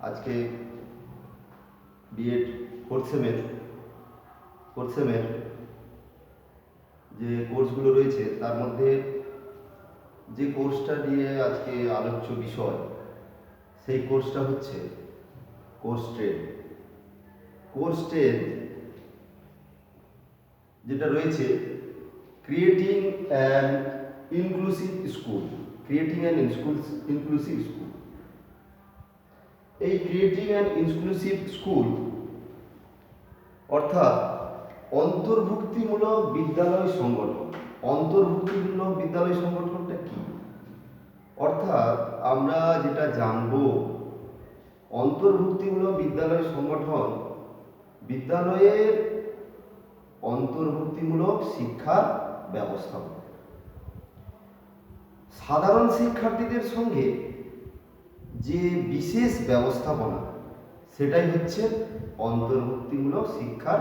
আজকে B Ed fourth সেমের যে কোর্সগুলো রয়েছে তার মধ্যে যে কোর্সটা নিয়ে আজকে আলোচ্য বিষয় সেই কোর্সটা হচ্ছে কোর্স 10 যেটা রয়েছে ক্রিয়েটিং অ্যান ইনক্লুসিভ স্কুল। এই ক্রিয়েটিং অ্যান ইনক্লুসিভ স্কুল অর্থাৎ অন্তর্ভুক্তিমূলক বিদ্যালয় সংগঠন। অন্তর্ভুক্তিমূলক বিদ্যালয় সংগঠনটা কি? অর্থাৎ আমরা যেটা জানব, অন্তর্ভুক্তিমূলক বিদ্যালয় সংগঠন বিদ্যালয়ের অন্তর্ভুক্তিমূলক শিক্ষার ব্যবস্থাপনা। সাধারণ শিক্ষার্থীদের সঙ্গে যে বিশেষ ব্যবস্থাপনা সেটাই হচ্ছে অন্তর্ভুক্তিমূলক শিক্ষার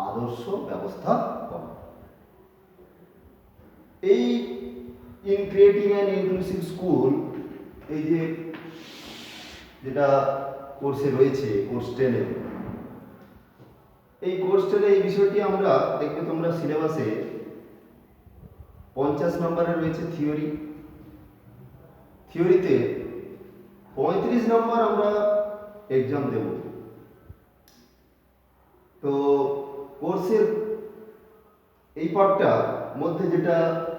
আদর্শ ব্যবস্থাপনা। এই ক্রিয়েটিং অ্যান ইনক্লুসিভ স্কুল, এই যেটা কোর্সে রয়েছে কোর্স 10-এ, এই কোর্স 10-এ এই বিষয়টি আমরা দেখবে তোমরা সিলেবাসে 50 নম্বরে রয়েছে থিওরিতে 35 নম্বর আমরা এক্সাম দেব। তো কোর্সের এই পার্টটা মধ্যে যেটা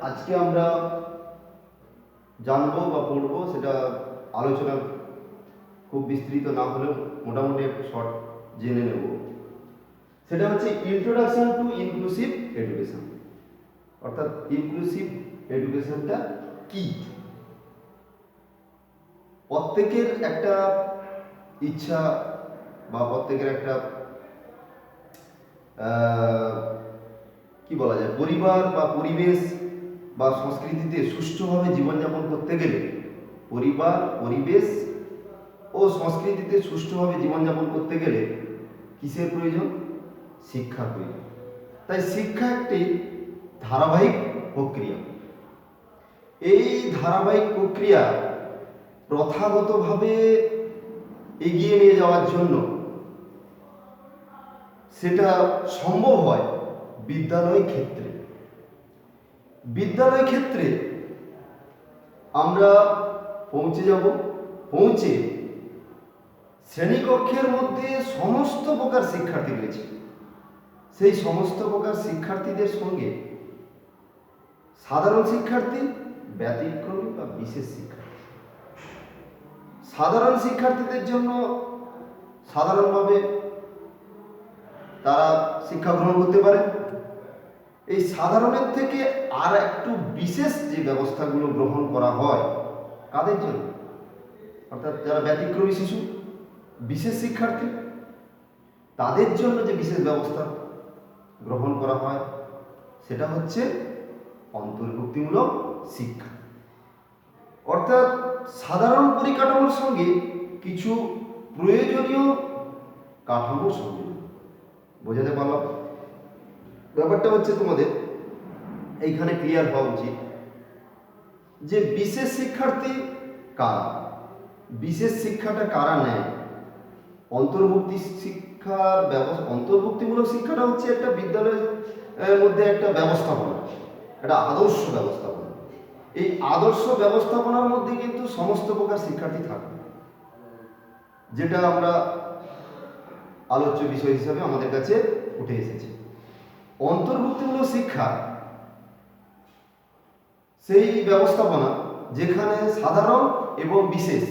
আজকে আমরা জানবো বা পড়বো, সেটা আলোচনা খুব বিস্তৃত না হলেও মোটামুটি একটু শর্ট জেনে নেব। সেটা হচ্ছে ইন্ট্রোডাকশন টু ইনক্লুসিভ এডুকেশন। অর্থাৎ ইনক্লুসিভ এডুকেশনটা কি? প্রত্যেকের একটা ইচ্ছা বা প্রত্যেকের একটা কি বলা যায়, পরিবার বা পরিবেশ বা সংস্কৃতিতে সুষ্ঠুভাবে জীবনযাপন করতে গেলে পরিবার, পরিবেশ ও সংস্কৃতিতে সুষ্ঠুভাবে জীবনযাপন করতে গেলে কিসের প্রয়োজন? শিক্ষার প্রয়োজন। তাই শিক্ষা একটি ধারাবাহিক প্রক্রিয়া। এই ধারাবাহিক প্রক্রিয়া প্রথাগতভাবে এগিয়ে নিয়ে যাওয়ার জন্য সেটা সম্ভব হয় বিদ্যালয় ক্ষেত্রে আমরা পৌঁছে শ্রেণীকক্ষের মধ্যে সমস্ত প্রকার শিক্ষার্থী রয়েছে, সেই সমস্ত প্রকার শিক্ষার্থীদের সঙ্গে সাধারণ শিক্ষার্থী, ব্যতিক্রমী বা বিশেষ শিক্ষার্থী। সাধারণ শিক্ষার্থীদের জন্য সাধারণভাবে তারা শিক্ষা গ্রহণ করতে পারে। এই সাধারণের থেকে আর একটু বিশেষ যে ব্যবস্থাগুলো গ্রহণ করা হয় কাদের জন্য? অর্থাৎ যারা ব্যতিক্রমী শিশু, বিশেষ শিক্ষার্থী, তাদের জন্য যে বিশেষ ব্যবস্থা গ্রহণ করা হয় সেটা হচ্ছে অন্তর্ভুক্তিমূলক শিক্ষা। অর্থাৎ সাধারণ পরিকাঠামোর সঙ্গে কিছু প্রয়োজনীয় কাঠামো সংযোজন। বোঝাতে পারলাম? ব্যাপারটা হচ্ছে তোমাদের এইখানে ক্লিয়ার হওয়া উচিত যে বিশেষ শিক্ষার্থী কারা, বিশেষ শিক্ষাটা কারা নেয়। অন্তর্ভুক্তিমূলক শিক্ষাটা হচ্ছে একটা বিদ্যালয়ের মধ্যে একটা ব্যবস্থাপনা, একটা আদর্শ ব্যবস্থাপনা। এই আদর্শ ব্যবস্থাপনার মধ্যে কিন্তু সমস্ত প্রকার শিক্ষার্থী থাকবে, যেটা আমরা আলোচ্য বিষয় হিসাবে আমাদের কাছে উঠে এসেছে। অন্তর্ভুক্তিমূলক শিক্ষা সেই ব্যবস্থাপনা যেখানে সাধারণ এবং বিশেষ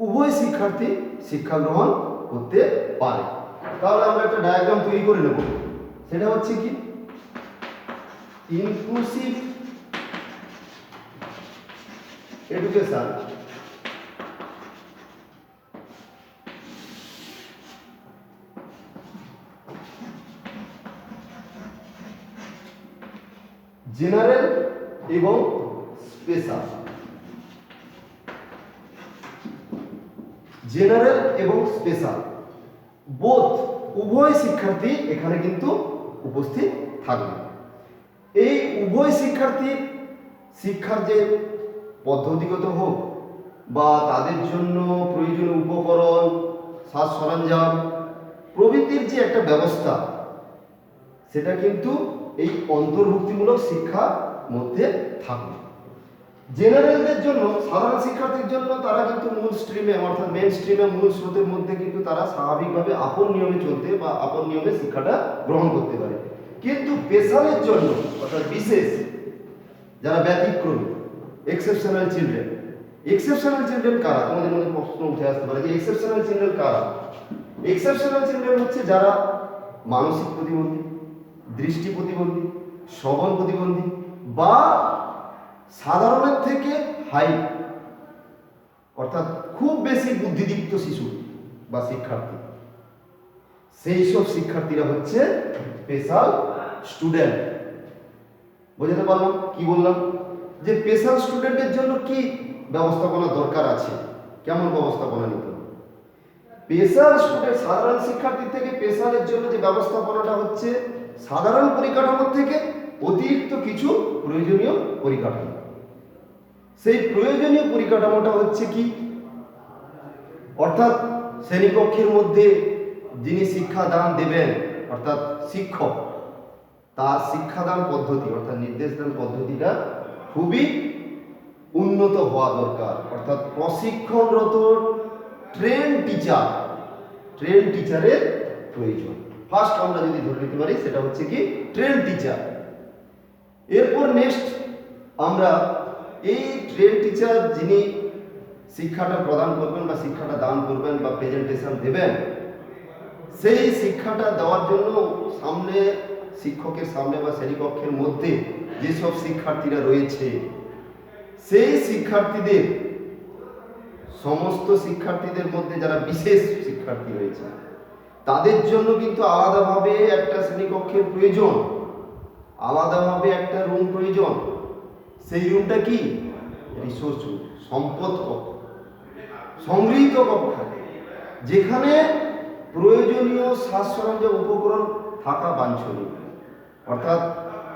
উভয় শিক্ষার্থী শিক্ষা গ্রহণ করতে পারে। তাহলে আমরা একটা ডায়াগ্রাম তৈরি করে নেব। সেটা হচ্ছে কি, ইনক্লুসিভ এডুকেশন জেনারেল এবং স্পেশাল। উভয় শিক্ষার্থী এখানে কিন্তু উপস্থিত থাকবে। এই উভয় শিক্ষার্থী শিক্ষার যে পদ্ধতিগত হোক বা তাদের জন্য প্রয়োজনীয় উপকরণ সাজ সরঞ্জাম প্রভৃতির যে একটা ব্যবস্থা, সেটা কিন্তু এই অন্তর্ভুক্তিমূলক শিক্ষার মধ্যে থাকবে। জেনারেলদের জন্য, সাধারণ শিক্ষার্থীর জন্য তারা কিন্তু মূল স্ট্রিমে অর্থাৎ মেন স্ট্রিমে মূল স্রোতের মধ্যে কিন্তু তারা স্বাভাবিকভাবে আপন নিয়মে চলতে বা আপন নিয়মে শিক্ষাটা গ্রহণ করতে পারে। কিন্তু স্পেশালের জন্য অর্থাৎ বিশেষ যারা ব্যতিক্রমী, এক্সেপশনাল চিলড্রেন কারা? তোমাদের মধ্যে প্রশ্ন উঠে আসতে পারে যে এক্সেপশনাল চিলড্রেন কারা? এক্সেপশনাল চিলড্রেন হচ্ছে যারা মানসিক প্রতিবন্ধী, দৃষ্টি প্রতিবন্ধী, শ্রবণ প্রতিবন্ধী বা সাধারণের থেকে হাই অর্থাৎ খুব বেশি বুদ্ধিদীপ্ত শিশু বা শিক্ষার্থী, সেই সব শিক্ষার্থীরা হচ্ছে স্পেশাল স্টুডেন্ট। বুঝতে পারলাম কি বললাম? যে স্পেশাল স্টুডেন্টের জন্য কি ব্যবস্থাপনা দরকার আছে, কেমন ব্যবস্থাপনা নিতে হবে? স্পেশাল স্টুডেন্ট সাধারণ শিক্ষার্থী থেকে স্পেশালের জন্য যে ব্যবস্থাপনাটা হচ্ছে সাধারণ পরিকাঠামোর থেকে অতিরিক্ত কিছু প্রয়োজনীয় পরিকাঠামো। সেই প্রয়োজনীয় পরিকাঠামোটা হচ্ছে কি? অর্থাৎ শ্রেণীকক্ষের মধ্যে যিনি শিক্ষাদান দেবেন অর্থাৎ শিক্ষক, তার শিক্ষাদান পদ্ধতি অর্থাৎ নির্দেশদান পদ্ধতিটা খুবই উন্নত হওয়া দরকার। অর্থাৎ প্রশিক্ষণরত ট্রেন টিচারের প্রয়োজন। ফার্স্ট আমরা যদি ধরে নিতে পারি সেটা হচ্ছে কি ট্রেন টিচার। এরপর নেক্সট আমরা এই ট্রেন টিচার যিনি শিক্ষাটা প্রদান করবেন বা শিক্ষাটা দান করবেন বা প্রেজেন্টেশন দেবেন, সেই শিক্ষাটা দেওয়ার জন্য সামনে শিক্ষকের সামনে বা শ্রেণীকক্ষের মধ্যে যেসব শিক্ষার্থীরা রয়েছে, সেই শিক্ষার্থীদের সমস্ত শিক্ষার্থীদের মধ্যে যারা বিশেষ শিক্ষার্থী রয়েছে তাদের জন্য কিন্তু আলাদাভাবে একটা শ্রেণীকক্ষের প্রয়োজন, আলাদাভাবে একটা রুম প্রয়োজন। সেই রুমটা কি? রিসোর্স রুম, সম্পদ কক্ষ, সংগৃহীত কক্ষ, যেখানে প্রয়োজনীয় সাজ সরঞ্জাম উপকরণ থাকা বাঞ্ছনীয়, অর্থাৎ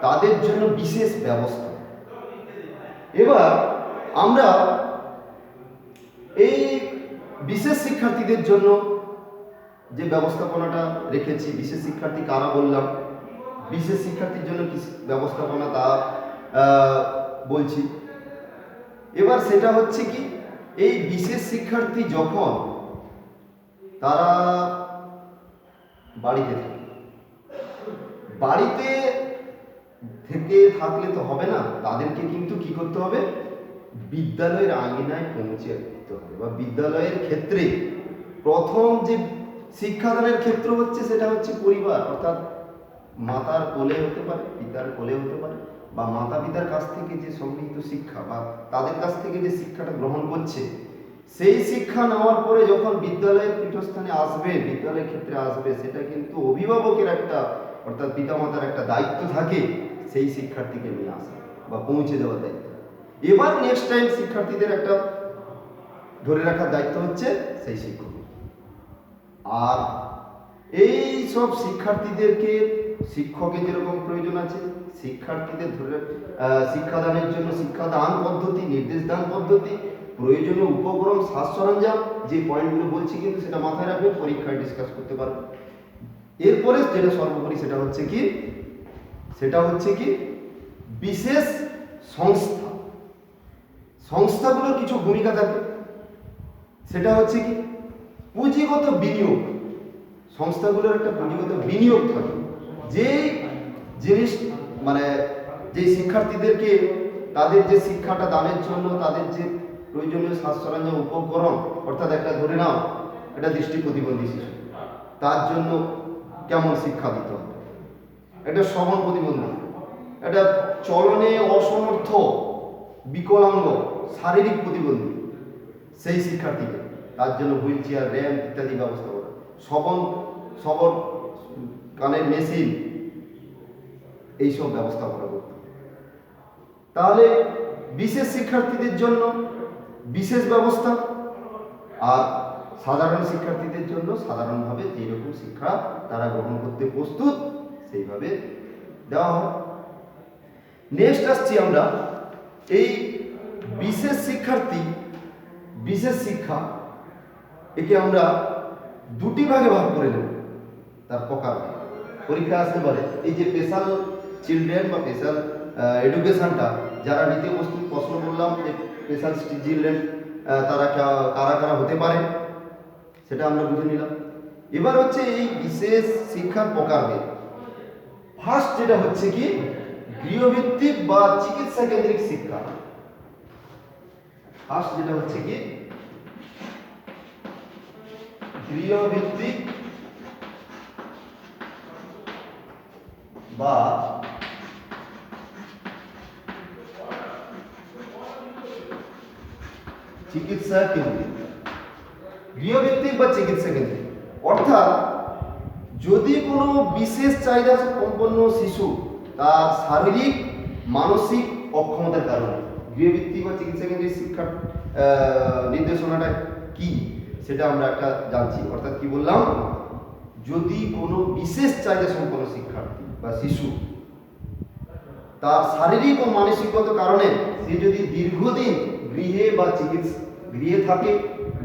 তাদের জন্য বিশেষ ব্যবস্থা। এবার আমরা এই বিশেষ শিক্ষার্থীদের জন্য যে ব্যবস্থাপনাটা রেখেছি, বিশেষ শিক্ষার্থী কারা বললাম, বিশেষ শিক্ষার্থীর জন্য কি ব্যবস্থাপনা তা বলছি। এবার সেটা হচ্ছে কি, এই বিশেষ শিক্ষার্থী যখন তারা বাড়িতে থাকে, বাড়িতে থেকে থাকলে তো হবে না, তাদেরকে কিন্তু কি করতে হবে? বিদ্যালয়ের আঙিনায় পৌঁছে দিতে হবে। বা বিদ্যালয়ের ক্ষেত্রে প্রথম যে শিক্ষাদানের ক্ষেত্র হচ্ছে সেটা হচ্ছে পরিবার, অর্থাৎ মাতার কোলে হতে পারে, পিতার কোলে হতে পারে, বা মাতা পিতার কাছ থেকে যে সংগৃহীত শিক্ষা বা তাদের কাছ থেকে যে শিক্ষাটা গ্রহণ করছে, সেই শিক্ষা নেওয়ার পরে যখন বিদ্যালয়ের পীঠস্থানে আসবে, বিদ্যালয়ের ক্ষেত্রে আসবে, সেটা কিন্তু অভিভাবকের একটা অর্থাৎ পিতামাতার একটা দায়িত্ব থাকে সেই শিক্ষার্থীকে নিয়ে আসা বা পৌঁছে দেওয়ার দায়িত্ব। এবার নেক্সট টাইম শিক্ষার্থীদের একটা ধরে রাখার দায়িত্ব হচ্ছে সেই শিক্ষক। আর এই সব শিক্ষার্থীদেরকে শিক্ষকের যেরকম প্রয়োজন আছে, শিক্ষার্থীদের ধরে শিক্ষাদানের জন্য শিক্ষাদান পদ্ধতি, নির্দেশদান পদ্ধতি, প্রয়োজনীয় উপকরণ, সাজ সরঞ্জাম, যে পয়েন্টগুলো বলছি কিন্তু সেটা মাথায় রাখবে, পরীক্ষায় ডিসকাস করতে পারবে। এরপরে যেটা সর্বোপরি সেটা হচ্ছে কি বিশেষ সংস্থাগুলোর কিছু ভূমিকা থাকে। সেটা হচ্ছে কি পুঁজিগত বিনিয়োগ, সংস্থাগুলোর একটা পুঁজিগত বিনিয়োগ থাকে। যে জিনিস মানে যে শিক্ষার্থীদেরকে তাদের যে শিক্ষাটা দানের জন্য তাদের যে প্রয়োজনীয় সাজ সরঞ্জাম উপকরণ, অর্থাৎ একটা ধরে নাও এটা দৃষ্টি প্রতিবন্ধী শিশু, তার জন্য কেমন শিক্ষা দিতে হবে, এটা শ্রবণ প্রতিবন্ধী, এটা চলনে অসমর্থ, বিকলাঙ্গ, শারীরিক প্রতিবন্ধী, সেই শিক্ষার্থীকে তার জন্য হুইল চেয়ার, র্যাম্প ইত্যাদি ব্যবস্থা করা, সবর কানের মেশিন, এইসব ব্যবস্থাপনা করতে। তাহলে বিশেষ শিক্ষার্থীদের জন্য বিশেষ ব্যবস্থা, আর সাধারণ শিক্ষার্থীদের জন্য সাধারণভাবে যেরকম শিক্ষা তারা গ্রহণ করতে প্রস্তুত সেইভাবে দেওয়া হয়। নেক্সট আসছি আমরা এই বিশেষ শিক্ষার্থী, বিশেষ শিক্ষা, একে আমরা দুটি ভাগে ভাগ করে নেব তার প্রকার। পরীক্ষা আসতে পারে এই যে স্পেশাল চিলড্রেন বা স্পেশাল এডুকেশনটা যারা নিতে প্রস্তুত, প্রশ্ন বললাম যে স্পেশাল চিলড্রেন তারা কারা কারা হতে পারে সেটা আমরা বুঝে নিলাম। এবার হচ্ছে এই বিশেষ শিক্ষার প্রকারভেদ। ফার্স্ট যেটা হচ্ছে কি গৃহভিত্তিক বা চিকিৎসা কেন্দ্রিক শিক্ষা। ফার্স্ট যেটা হচ্ছে কি গৃহভিত্তিক বা চিকিৎসা কেন্দ্রিক। গৃহভিত্তিক বা চিকিৎসা কেন্দ্রিক অর্থাৎ যদি কোনো বিশেষ চাহিদা সম্পন্ন শিশু তার শারীরিক মানসিক অক্ষমতার কারণে, গৃহভিত্তিক বা চিকিৎসা কেন্দ্রিক শিক্ষার নির্দেশনাটা কি সেটা আমরা একটা জানছি। অর্থাৎ কি বললাম, যদি কোনো বিশেষ চাহিদা সম্পন্ন শিক্ষার্থী বা শিশু তার শারীরিক ও মানসিকগত কারণে সে যদি দীর্ঘদিন গৃহে থাকে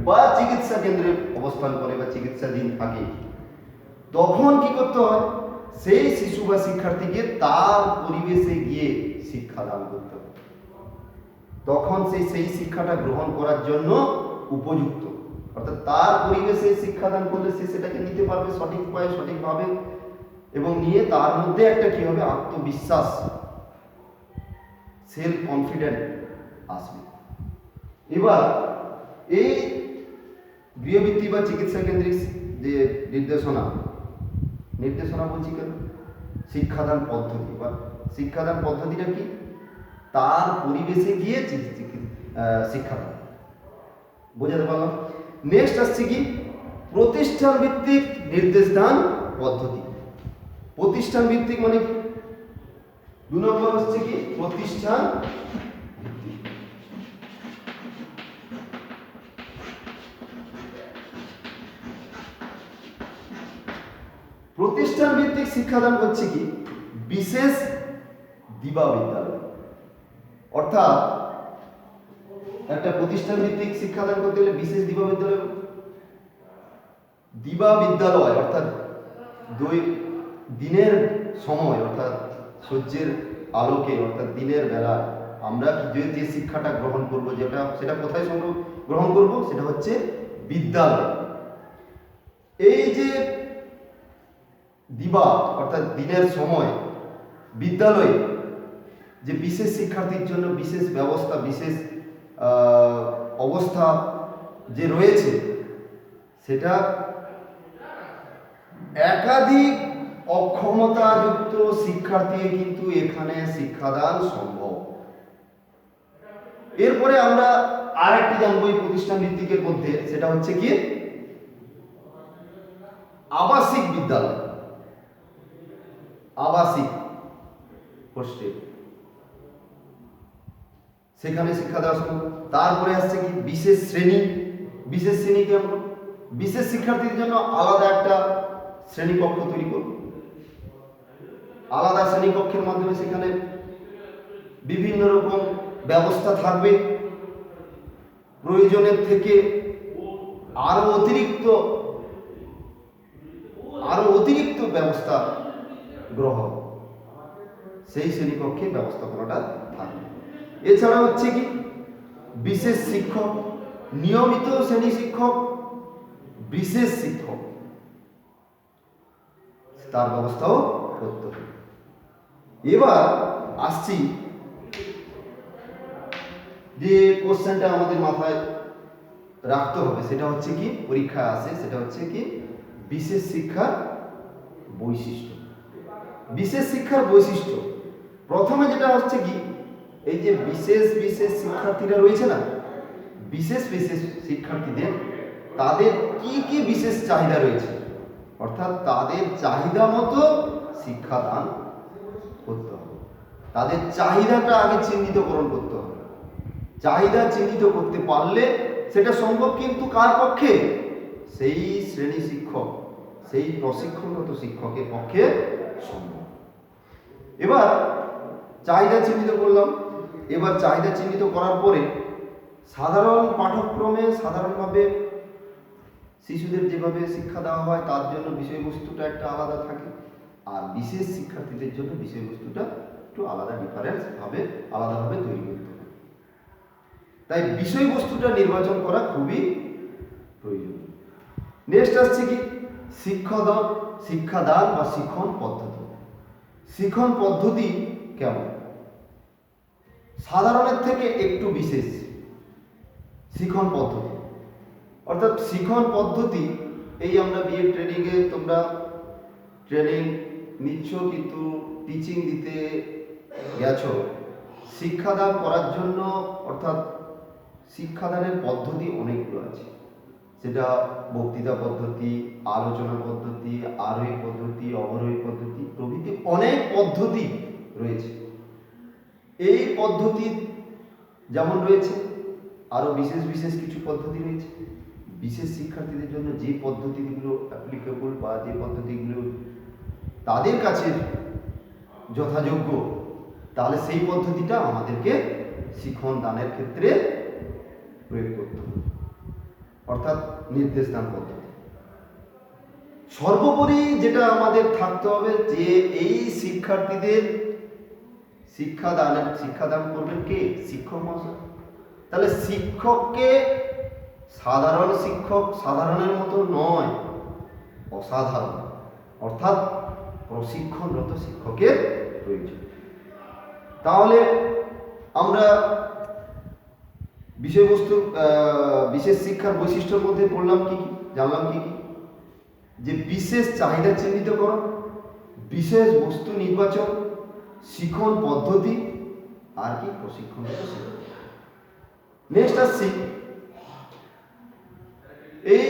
বা চিকিৎসা কেন্দ্রে অবস্থান করে বা চিকিৎসাধীন থাকে, তখন কি করতে হয়, সেই শিশু বা শিক্ষার্থীকে তার পরিবেশে গিয়ে শিক্ষাদান করতে হবে। তখন সেই শিক্ষাটা গ্রহণ করার জন্য উপযুক্ত। অর্থাৎ তার পরিবেশে শিক্ষাদান করলে সে সেটাকে নিতে পারবে সঠিক উপায়ে সঠিকভাবে, এবং নিয়ে তার মধ্যে একটা কি হবে, আত্মবিশ্বাস, সেলফ কনফিডেন্ট আসবে। এবার এই গৃহভিত্তিক বা চিকিৎসা কেন্দ্রিক যে নির্দেশনা বলছি কেন, শিক্ষাদান পদ্ধতি বা শিক্ষাদান পদ্ধতিটা কি, তার পরিবেশে গিয়ে শিক্ষাদান। বোঝাতে পারলাম। নেক্সট আসছে কি প্রতিষ্ঠান ভিত্তিক নির্দেশদান পদ্ধতি। প্রতিষ্ঠান ভিত্তিক মানে 2 নম্বর হচ্ছে কি প্রতিষ্ঠান ভিত্তিক। প্রতিষ্ঠান ভিত্তিক শিক্ষাদান হচ্ছে কি বিশেষ দিবা বিদ্যালয়। অর্থাৎ একটা প্রতিষ্ঠান ভিত্তিক শিক্ষাদান করতে গেলে বিশেষ দিবা বিদ্যালয় অর্থাৎ দিনের সময় অর্থাৎ সূর্যের আলোকে অর্থাৎ দিনের বেলা আমরা যে শিক্ষাটা গ্রহণ করব, সেটা কোথায় গ্রহণ করব, সেটা হচ্ছে বিদ্যালয়। এই যে দিবা অর্থাৎ দিনের সময় বিদ্যালয়ে যে বিশেষ শিক্ষার্থীর জন্য বিশেষ ব্যবস্থা, বিশেষ অবস্থা যে রয়েছে, সেটা একাধিক অক্ষমতাযুক্ত শিক্ষার্থী কিন্তু এখানে শিক্ষাদান সম্ভব। এরপরে আমরা আরেকটি জানবো এই প্রতিষ্ঠান ভিত্তিকের মধ্যে, সেটা হচ্ছে কি আবাসিক বিদ্যালয়, আবাসিক হোস্টেল, সেখানে শিক্ষা দেওয়া সম্ভব। তারপরে আসছে কি বিশেষ শ্রেণীকে আমরা বিশেষ শিক্ষার্থীদের জন্য আলাদা একটা শ্রেণীকক্ষ তৈরি করব। আলাদা শ্রেণীকক্ষের মাধ্যমে সেখানে বিভিন্ন রকম ব্যবস্থা থাকবে, প্রয়োজনের থেকে আরো অতিরিক্ত ব্যবস্থা গ্রহণ, সেই শ্রেণীকক্ষে ব্যবস্থাপনাটা থাকবে। এছাড়া হচ্ছে কি বিশেষ শিক্ষক, নিয়মিত শ্রেণী শিক্ষক, বিশেষ শিক্ষক, তার ব্যবস্থাও করতে হবে। এবার আসছি যে কোশ্চেনটা আমাদের মাথায় রাখতে হবে, সেটা হচ্ছে কি পরীক্ষায় আসে, সেটা হচ্ছে কি বিশেষ শিক্ষার বৈশিষ্ট্য। বিশেষ শিক্ষার বৈশিষ্ট্য প্রথমে যেটা হচ্ছে কি এই যে বিশেষ শিক্ষার্থীরা রয়েছে না, বিশেষ শিক্ষার্থীদের তাদের কি বিশেষ চাহিদা রয়েছে, অর্থাৎ তাদের চাহিদা মতো শিক্ষাদান করতে হবে। তাদের চাহিদাটা আগে চিহ্নিতকরণ করতে হবে। চাহিদা চিহ্নিত করতে পারলে সেটা সম্ভব, কিন্তু কার পক্ষে, সেই শ্রেণী শিক্ষক, সেই প্রশিক্ষণরত শিক্ষকের পক্ষে সম্ভব। এবার চাহিদা চিহ্নিত করলাম। এবার চাহিদা চিহ্নিত করার পরে সাধারণ পাঠ্যক্রমে সাধারণভাবে শিশুদের যেভাবে শিক্ষা দেওয়া হয় তার জন্য বিষয়বস্তুটা একটা আলাদা থাকে, আর বিশেষ শিক্ষার্থীদের জন্য বিষয়বস্তুটা একটু আলাদা আলাদাভাবে তৈরি করতে হবে। তাই বিষয়বস্তুটা নির্বাচন করা খুবই প্রয়োজন। নেক্সট আসছে কি শিক্ষাদান বা শিক্ষণ পদ্ধতি। শিক্ষণ পদ্ধতি কেমন? সাধারণের থেকে একটু বিশেষ শিক্ষণ পদ্ধতি। অর্থাৎ শিক্ষণ পদ্ধতি, এই আমরা বিএড ট্রেনিংয়ে তোমরা ট্রেনিং নিচ্ছ, কিন্তু টিচিং দিতে গেছো, শিক্ষাদান করার জন্য, অর্থাৎ শিক্ষাদানের পদ্ধতি অনেকগুলো আছে। সেটা বক্তৃতা পদ্ধতি, আলোচনা পদ্ধতি, আরোহী পদ্ধতি, অবরোহী পদ্ধতি প্রভৃতি অনেক পদ্ধতি রয়েছে। এই পদ্ধতি যেমন রয়েছে, আরও বিশেষ বিশেষ কিছু পদ্ধতি রয়েছে। বিশেষ শিক্ষার্থীদের জন্য যে পদ্ধতিগুলো অ্যাপ্লিকেবল বা যে পদ্ধতিগুলো তাদের কাছে যথাযোগ্য, তাহলে সেই পদ্ধতিটা আমাদেরকে শিক্ষণ দানের ক্ষেত্রে প্রয়োগ করতে হবে, অর্থাৎ নির্দেশদান পদ্ধতি। সর্বোপরি যেটা আমাদের থাকতে হবে যে এই শিক্ষার্থীদের শিক্ষাদান করবেন কে? শিক্ষক মহাশয়। তাহলে শিক্ষককে সাধারণ শিক্ষক, সাধারণের মতো নয়, অসাধারণ, অর্থাৎ প্রশিক্ষণরত শিক্ষকের প্রয়োজন। তাহলে আমরা বিশেষ শিক্ষার বৈশিষ্ট্যের মধ্যে পড়লাম কি কি, জানলাম কি কি? যে বিশেষ চাহিদা চিহ্নিতকরণ, বিশেষ বস্তু নির্বাচন, শিক্ষণ পদ্ধতি, আর কি প্রশিক্ষণ। নেক্সট আসছি, এই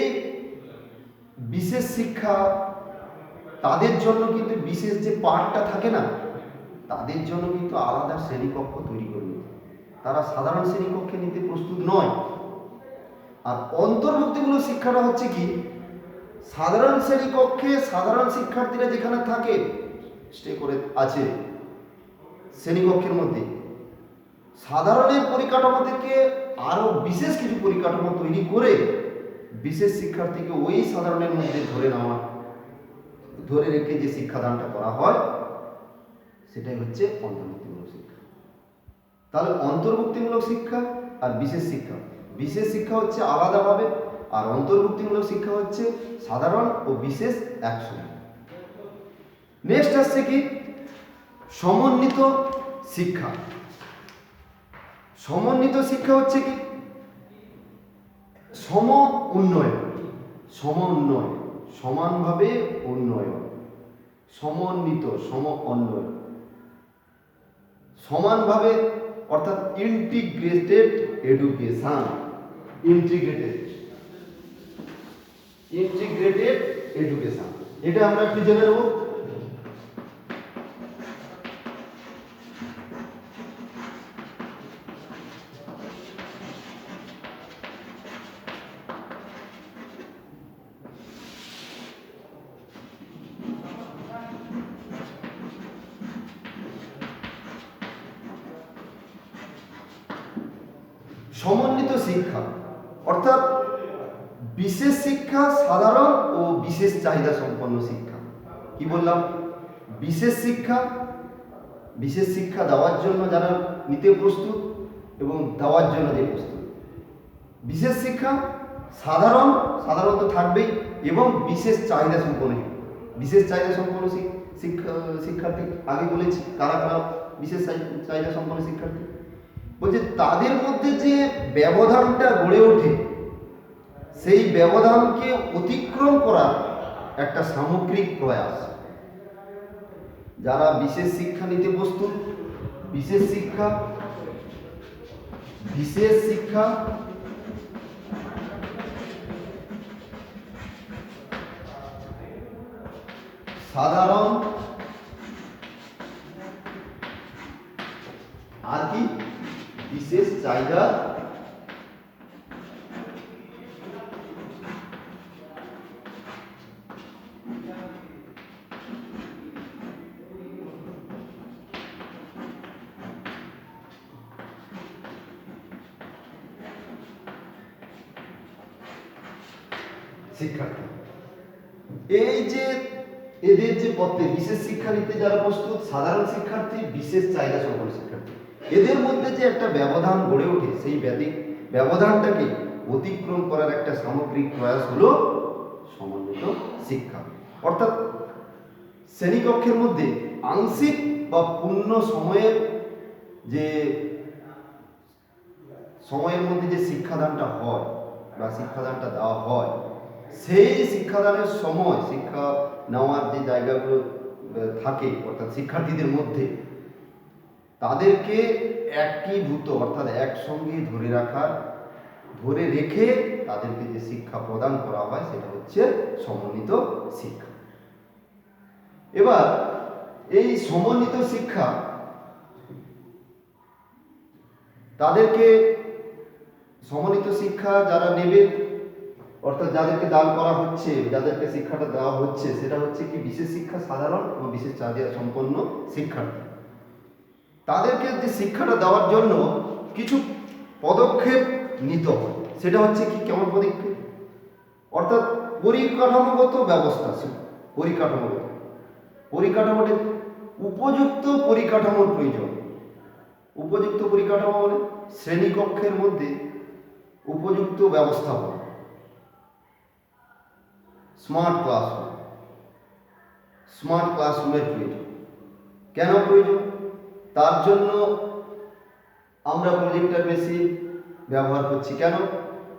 বিশেষ শিক্ষা তাদের জন্য কিন্তু বিশেষ যে পাঠটা থাকে না, তাদের জন্য কিন্তু আলাদা শ্রেণীকক্ষ তৈরি করবে। তারা সাধারণ শ্রেণীকক্ষে নিতে প্রস্তুত নয়। আর অন্তর্ভুক্তিমূলক শিক্ষাটা হচ্ছে কি, সাধারণ শ্রেণীকক্ষে সাধারণ শিক্ষার্থীরা যেখানে থাকে, স্টে করে আছে শ্রেণীকক্ষের মধ্যে, সাধারণের পরিকাঠামো থেকে আরো বিশেষ কিছু পরিকাঠামো তৈরি করে বিশেষ শিক্ষার্থীকে ওই সাধারণের মধ্যে ধরে রেখে যে শিক্ষাদানটা করা হয়, সেটাই হচ্ছে অন্তর্ভুক্তিমূলক শিক্ষা। তাহলে অন্তর্ভুক্তিমূলক শিক্ষা আর বিশেষ শিক্ষা, বিশেষ শিক্ষা হচ্ছে আলাদাভাবে, আর অন্তর্ভুক্তিমূলক শিক্ষা হচ্ছে সাধারণ ও বিশেষ একসঙ্গে। নেক্সট আসছে কি, সমন্বিত শিক্ষা। সমন্বিত শিক্ষা হচ্ছে কি, উন্নয়ন, সমানভাবে উন্নয়ন, সমন্বিত, উন্নয়ন, সমানভাবে, অর্থাৎ ইন্টিগ্রেটেড এডুকেশন, ইন্টিগ্রেটেড এডুকেশন, এটা আমরা একটু জেনে নেব। সমন্বিত শিক্ষা অর্থাৎ বিশেষ শিক্ষা, সাধারণ ও বিশেষ চাহিদা সম্পন্ন শিক্ষা। কি বললাম? বিশেষ শিক্ষা দেওয়ার জন্য যারা নিতে প্রস্তুত এবং দেওয়ার জন্য যে প্রস্তুত। বিশেষ শিক্ষা সাধারণত থাকবেই, এবং বিশেষ চাহিদা সম্পন্ন শিক্ষার্থী, আগে বলেছি কারা বিশেষ চাহিদা সম্পন্ন শিক্ষার্থী। বলছে তাদের মধ্যে যে ব্যবধানটা গড়ে ওঠে, সেই ব্যবধানকে অতিক্রম করার একটা সামগ্রিক প্রয়াস। যারা বিশেষ শিক্ষা নিতে প্রস্তুত, বিশেষ শিক্ষা সাধারণ আর কি বিশেষ চাহিদা শিক্ষার্থী। এই যে এদের যে পথে বিশেষ শিক্ষা নিতে যারা প্রস্তুত, সাধারণ শিক্ষার্থী, বিশেষ চাহিদা সম্পন্ন শিক্ষার্থী, এদের মধ্যে যে একটা ব্যবধান গড়ে ওঠে, সেই ব্যবধানটাকে অতিক্রম করার একটা সামগ্রিক প্রয়াস হলো সমন্বিত শিক্ষা। অর্থাৎ শ্রেণীকক্ষের মধ্যে আংশিক বা পূর্ণ সময়ের যে সময়ের মধ্যে যে শিক্ষাদানটা হয় বা শিক্ষাদানটা দেওয়া হয়, সেই শিক্ষাদানের সময় শিক্ষা নেওয়ার যে জায়গাগুলো থাকে অর্থাৎ শিক্ষার্থীদের মধ্যে, তাদেরকে একীভূত অর্থাৎ একসঙ্গে ধরে রেখে তাদেরকে যে শিক্ষা প্রদান করা হয় সেটা হচ্ছে সমন্বিত শিক্ষা। এবার এই সমন্বিত শিক্ষা তাদেরকে সমন্বিত শিক্ষা যারা নেবে অর্থাৎ যাদেরকে দান করা হচ্ছে, যাদেরকে শিক্ষাটা দেওয়া হচ্ছে, সেটা হচ্ছে কি বিশেষ শিক্ষা, সাধারণ এবং বিশেষ চাহিদা সম্পন্ন শিক্ষার্থী। তাদেরকে যে শিক্ষাটা দেওয়ার জন্য কিছু পদক্ষেপ নিতে হয়। সেটা হচ্ছে কি, কেমন পদক্ষেপ? অর্থাৎ পরিকাঠামোগত ব্যবস্থা। পরিকাঠামোটা উপযুক্ত পরিকাঠামোর প্রয়োজন। উপযুক্ত পরিকাঠামো মানে শ্রেণীকক্ষের মধ্যে উপযুক্ত ব্যবস্থাপনা, স্মার্ট ক্লাসরুমের প্রয়োজন। কেন প্রয়োজন? তার জন্য আমরা প্রজেক্টর মেশিন ব্যবহার করছি। কেন?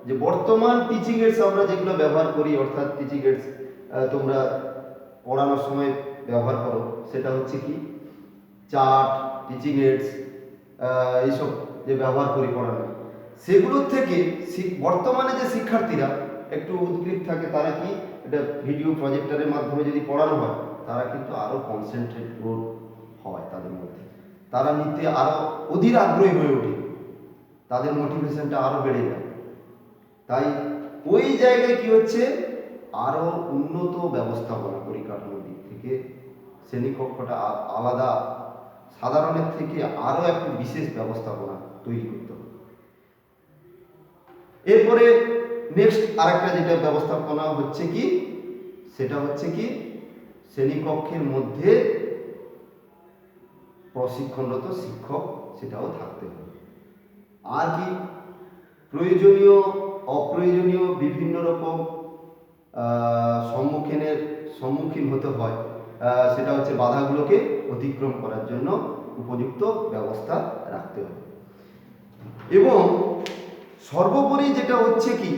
যে বর্তমান টিচিং এইডস আমরা যেগুলো ব্যবহার করি, অর্থাৎ টিচিং এইডস তোমরা পড়ানোর সময় ব্যবহার করো, সেটা হচ্ছে কি চার্ট, টিচিং এইডস, এইসব যে ব্যবহার করি পড়ানো, সেগুলোর থেকে বর্তমানে যে শিক্ষার্থীরা একটু উদ্গ্রীব থাকে, তারা কি এটা ভিডিও প্রজেক্টরের মাধ্যমে যদি পড়ানো হয়, তারা কিন্তু আরও কনসেন্ট্রেট হয় তাদের মধ্যে, তারা নিতে আরও অধীর আগ্রহী হয়ে ওঠে, তাদের মোটিভেশনটা আরও বেড়ে যায়। তাই ওই জায়গায় কি হচ্ছে, আরও উন্নত ব্যবস্থাপনা পরিকাঠামোর দিক থেকে শ্রেণীকক্ষটা আলাদা, সাধারণের থেকে আরও একটু বিশেষ ব্যবস্থাপনা তৈরি করতে হবে। এরপরে নেক্সট আরেকটা যেটা ব্যবস্থাপনা হচ্ছে কি, সেটা হচ্ছে কি শ্রেণীকক্ষের মধ্যে প্রশিক্ষণরত শিক্ষক সেটাও থাকতে হবে। আর কি প্রয়োজনীয় অপ্রয়োজনীয় বিভিন্ন রকম সম্মুখীন হতে হয়, সেটা হচ্ছে বাধাগুলোকে অতিক্রম করার জন্য উপযুক্ত ব্যবস্থা রাখতে হবে। এবং সর্বোপরি যেটা হচ্ছে কি,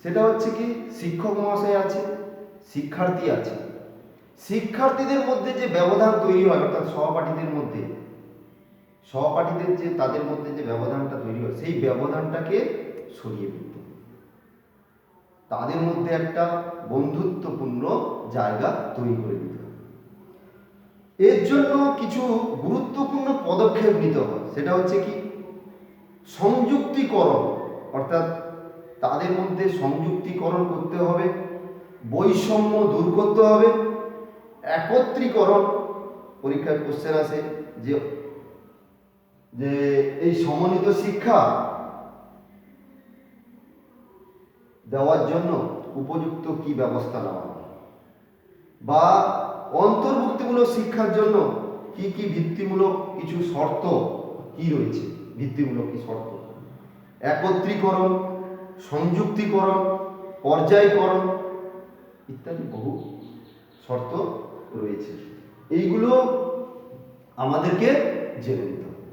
সেটা হচ্ছে কি শিক্ষক মহাশয় আছে, শিক্ষার্থী আছে, শিক্ষার্থীদের মধ্যে যে ব্যবধান তৈরি হয়, অর্থাৎ সহপাঠীদের যে তাদের মধ্যে যে ব্যবধানটা তৈরি হয়, সেই ব্যবধানটাকে সরিয়ে দিতে হবে। তাদের মধ্যে একটা বন্ধুত্বপূর্ণ জায়গা তৈরি করে দিতে হবে। এর জন্য কিছু গুরুত্বপূর্ণ পদক্ষেপ নিতে হয়। সেটা হচ্ছে কি সংযুক্তিকরণ, অর্থাৎ তাদের মধ্যে সংযুক্তিকরণ করতে হবে, বৈষম্য দূর করতে হবে, একত্রীকরণ। পরীক্ষায় কোশ্চেন আসে যে এই সমন্বিত শিক্ষা দেওয়ার জন্য উপযুক্ত কি ব্যবস্থা নেওয়া হবে, বা অন্তর্ভুক্তিমূলক শিক্ষার জন্য কি কি ভিত্তিমূলক কিছু শর্ত কি রয়েছে, ভিত্তিমূলক কি শর্ত, একত্রীকরণ, সংযুক্তিকরণ, পর্যায়করণ ইত্যাদি বহু শর্ত রয়েছে। এইগুলো আমাদেরকে জেনে নিতে হবে।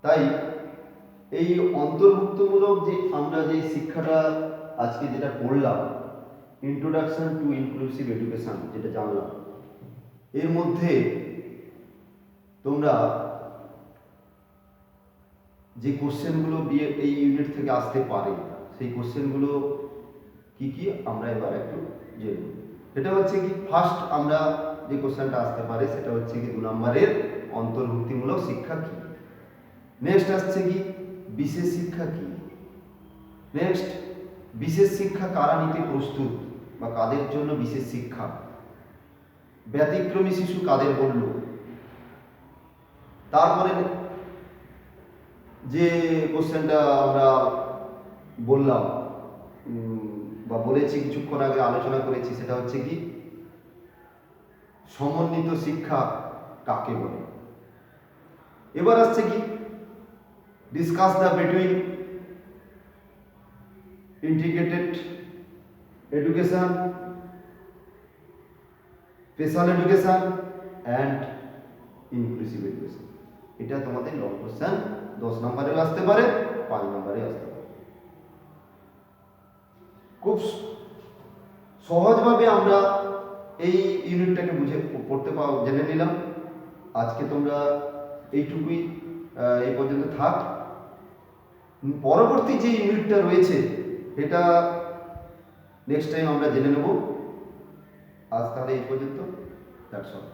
তাই এই অন্তর্ভুক্তমূলক যে আমরা যে শিক্ষাটা আজকে যেটা পড়লাম, ইন্ট্রোডাকশন টু ইনক্লুসিভ এডুকেশন, যেটা জানলাম, এর মধ্যে তোমরা যে কোশ্চেনগুলো এই ইউনিট থেকে আসতে পারে, সেই কোশ্চেনগুলো কি কি আমরা এবার একটু জেনে নেব। এটা হচ্ছে কি ফার্স্ট আমরা যে কোশ্চেনটা আসতে পারে সেটা হচ্ছে কি 2 নম্বরের অন্তর্ভুক্তিমূলক শিক্ষা কি। নেক্সট আসছে কি বিশেষ শিক্ষা কি। নেক্সট বিশেষ শিক্ষা কারা নিতে প্রস্তুত বা কাদের জন্য বিশেষ শিক্ষা, ব্যতিক্রমী শিশু কাদের বলল। তারপরে যে কোশ্চেনটা আমরা বললাম বা বলেছি কিছুক্ষণ আগে আলোচনা করেছি, সেটা হচ্ছে কি সমন্বিত শিক্ষা কাকে বলে। এবার আসছে কি discuss the between integrated education, special education and inclusive education. এটা তোমাদের লং কোশ্চেন 10 নম্বরেও আসতে পারে, 5 নম্বরে আসতে পারে। খুব সহজভাবে আমরা এই ইউনিটটাকে জেনে নিলাম। আজকে তোমরা এইটুকুই, এই পর্যন্ত থাক। পরবর্তী যে ইউনিটটা রয়েছে সেটা নেক্সট টাইম আমরা জেনে নেব। আজ তাহলে এই পর্যন্ত, দ্যাটস অল।